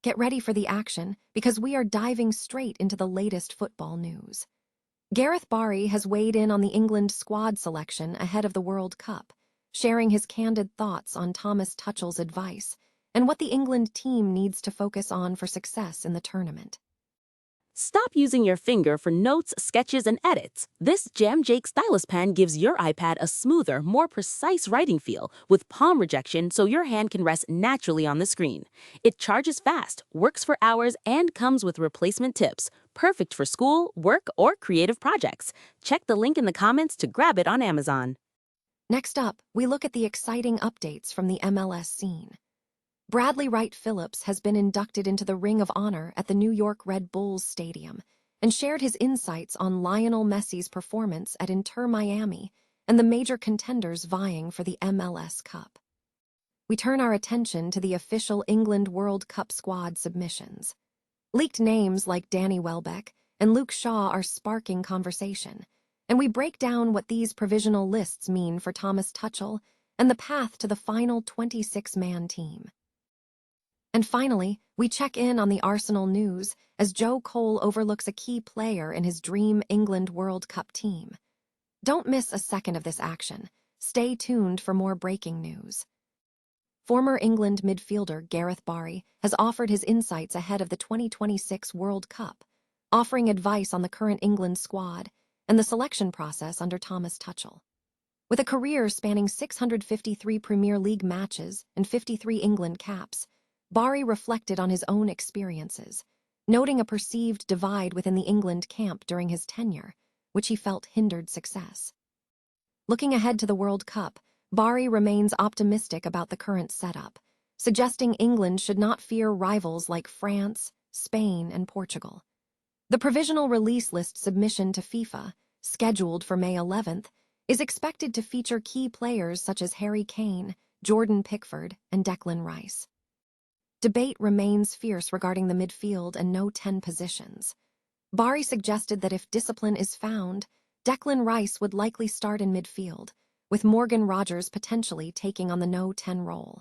Get ready for the action because we are diving straight into the latest football news. Gareth Barry has weighed in on the England squad selection ahead of the World Cup, sharing his candid thoughts on Thomas Tuchel's advice and what the England team needs to focus on for success in the tournament. Stop using your finger for notes, sketches, and edits. This Jam Jake stylus pen gives your iPad a smoother, more precise writing feel with palm rejection so your hand can rest naturally on the screen. It charges fast, works for hours, and comes with replacement tips. Perfect for school, work, or creative projects. Check the link in the comments to grab it on Amazon. Next up, we look at the exciting updates from the MLS scene. Bradley Wright-Phillips has been inducted into the Ring of Honor at the New York Red Bulls Stadium and shared his insights on Lionel Messi's performance at Inter Miami and the major contenders vying for the MLS Cup. We turn our attention to the official England World Cup squad submissions. Leaked names like Danny Welbeck and Luke Shaw are sparking conversation, and we break down what these provisional lists mean for Thomas Tuchel and the path to the final 26-man team. And finally, we check in on the Arsenal news as Joe Cole overlooks a key player in his dream England World Cup team. Don't miss a second of this action. Stay tuned for more breaking news. Former England midfielder Gareth Barry has offered his insights ahead of the 2026 World Cup, offering advice on the current England squad and the selection process under Thomas Tuchel. With a career spanning 653 Premier League matches and 53 England caps, Barry reflected on his own experiences, noting a perceived divide within the England camp during his tenure, which he felt hindered success. Looking ahead to the World Cup, Barry remains optimistic about the current setup, suggesting England should not fear rivals like France, Spain, and Portugal. The provisional release list submission to FIFA, scheduled for May 11th, is expected to feature key players such as Harry Kane, Jordan Pickford, and Declan Rice. Debate remains fierce regarding the midfield and no 10 positions. Barry suggested that if discipline is found, Declan Rice would likely start in midfield, with Morgan Rogers potentially taking on the no 10 role.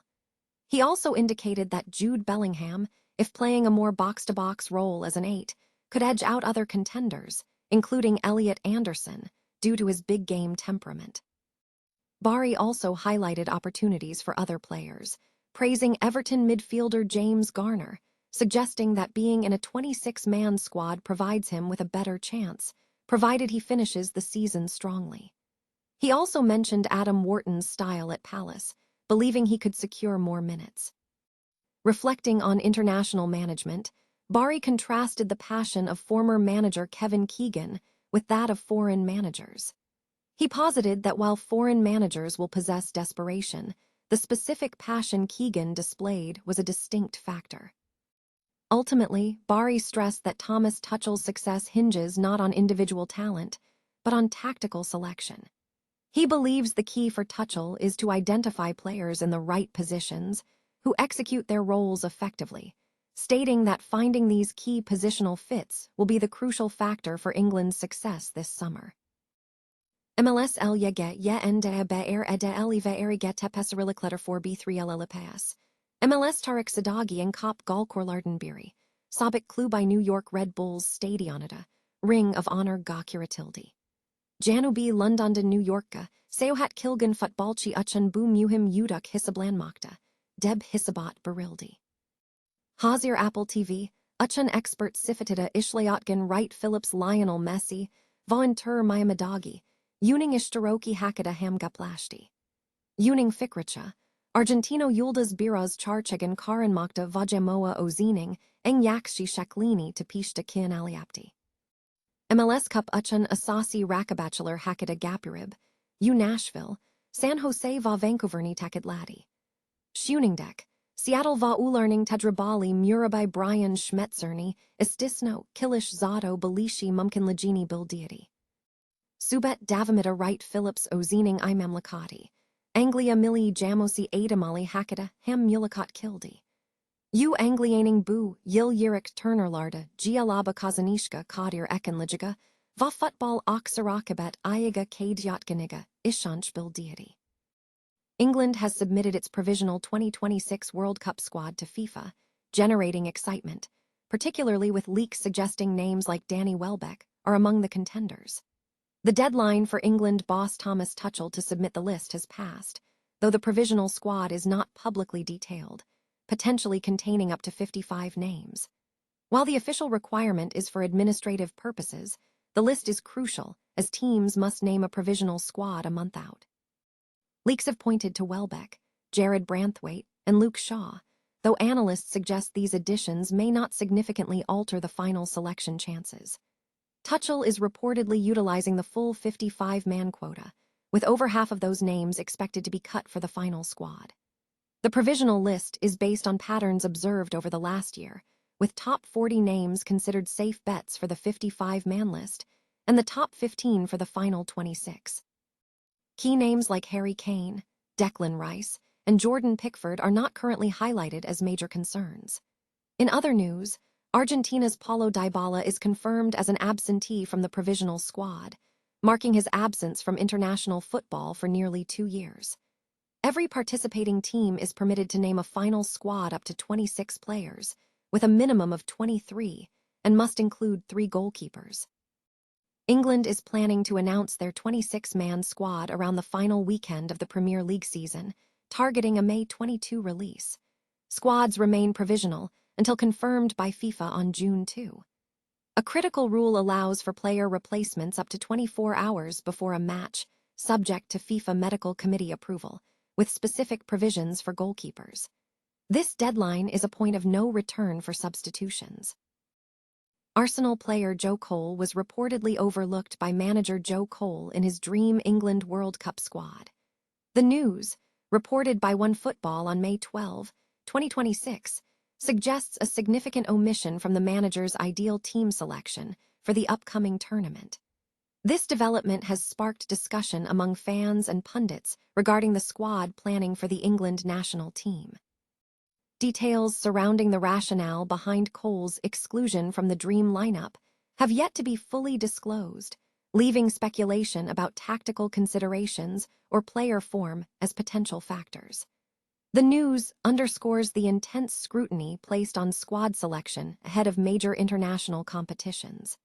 He also indicated that Jude Bellingham, if playing a more box-to-box role as an 8, could edge out other contenders, including Elliot Anderson, due to his big-game temperament. Barry also highlighted opportunities for other players, praising Everton midfielder James Garner, suggesting that being in a 26-man squad provides him with a better chance, provided he finishes the season strongly. He also mentioned Adam Wharton's style at Palace, believing he could secure more minutes. Reflecting on international management, Barry contrasted the passion of former manager Kevin Keegan with that of foreign managers. He posited that while foreign managers will possess desperation, the specific passion Keegan displayed was a distinct factor. Ultimately, Barry stressed that Thomas Tuchel's success hinges not on individual talent, but on tactical selection. He believes the key for Tuchel is to identify players in the right positions who execute their roles effectively, stating that finding these key positional fits will be the crucial factor for England's success this summer. MLS LYG NDA Baer Ede Elive Erige Tepesarilik letter 4B3 LLPS. MLS Tarek Sadagi and Kop Galkorlardenbiri. Sabik Clue by New York Red Bulls Stadionada. Ring of Honor Gakuratildi. Janubi Londonda New Yorka. Seohat Kilgan Futbalchi Uchan Bu Muhim Uduk Hisablanmakta. Deb Hisabat Barildi. Hazir Apple TV. Uchan Expert Sifatida Ishlayotgan Wright-Phillips Lionel Messi. Vauntur Mayamadagi. Uning Ishtaroki Hakada Hamgaplashti. Uning Fikracha. Argentino Yuldas Biraz Charchegan Karan Makta Vajamoa Ozining, Eng Yakshi Shaklini to Pishta Kin Aliapti. MLS Cup Uchan Asasi Rakabachelor Hakada Gapurib, U Nashville, San Jose Va Vancouverni Takadladi. Shuningdek, Seattle Va Ularning Tedrabali Murabai Brian Schmetzerni, Istisno, Kilish Zato Belishi Mumkin Lajini Bildiati. Subet Davamida Wright-Phillips Ozining Imamlakati. Anglia Mili Jamosi Adamali Hakada Ham Mulakot Kildi. U Anglianing Bu Yil Yirik Turnerlarda Gialaba Kazanishka Kadir Ekanlijiga Va Futbal Oxarakabet Ayaga Kadiotganiga Ishanch Bildiati. England has submitted its provisional 2026 World Cup squad to FIFA, generating excitement, particularly with leaks suggesting names like Danny Welbeck are among the contenders. The deadline for England boss Thomas Tuchel to submit the list has passed, though the provisional squad is not publicly detailed, potentially containing up to 55 names. While the official requirement is for administrative purposes, the list is crucial as teams must name a provisional squad a month out. Leaks have pointed to Welbeck, Jarrad Branthwaite, and Luke Shaw, though analysts suggest these additions may not significantly alter the final selection chances. Tuchel is reportedly utilizing the full 55-man quota, with over half of those names expected to be cut for the final squad. The provisional list is based on patterns observed over the last year, with top 40 names considered safe bets for the 55-man list and the top 15 for the final 26. Key names like Harry Kane, Declan Rice, and Jordan Pickford are not currently highlighted as major concerns. In other news, Argentina's Paulo Dybala is confirmed as an absentee from the provisional squad, marking his absence from international football for nearly 2 years. Every participating team is permitted to name a final squad up to 26 players, with a minimum of 23, and must include 3 goalkeepers. England is planning to announce their 26-man squad around the final weekend of the Premier League season, targeting a May 22 release. Squads remain provisional until confirmed by FIFA on June 2. A critical rule allows for player replacements up to 24 hours before a match, subject to FIFA Medical Committee approval, with specific provisions for goalkeepers. This deadline is a point of no return for substitutions. Arsenal player Joe Cole was reportedly overlooked by manager Joe Cole in his Dream England World Cup squad. The news, reported by OneFootball on May 12, 2026, suggests a significant omission from the manager's ideal team selection for the upcoming tournament. This development has sparked discussion among fans and pundits regarding the squad planning for the England national team. Details surrounding the rationale behind Cole's exclusion from the Dream lineup have yet to be fully disclosed, leaving speculation about tactical considerations or player form as potential factors. The news underscores the intense scrutiny placed on squad selection ahead of major international competitions.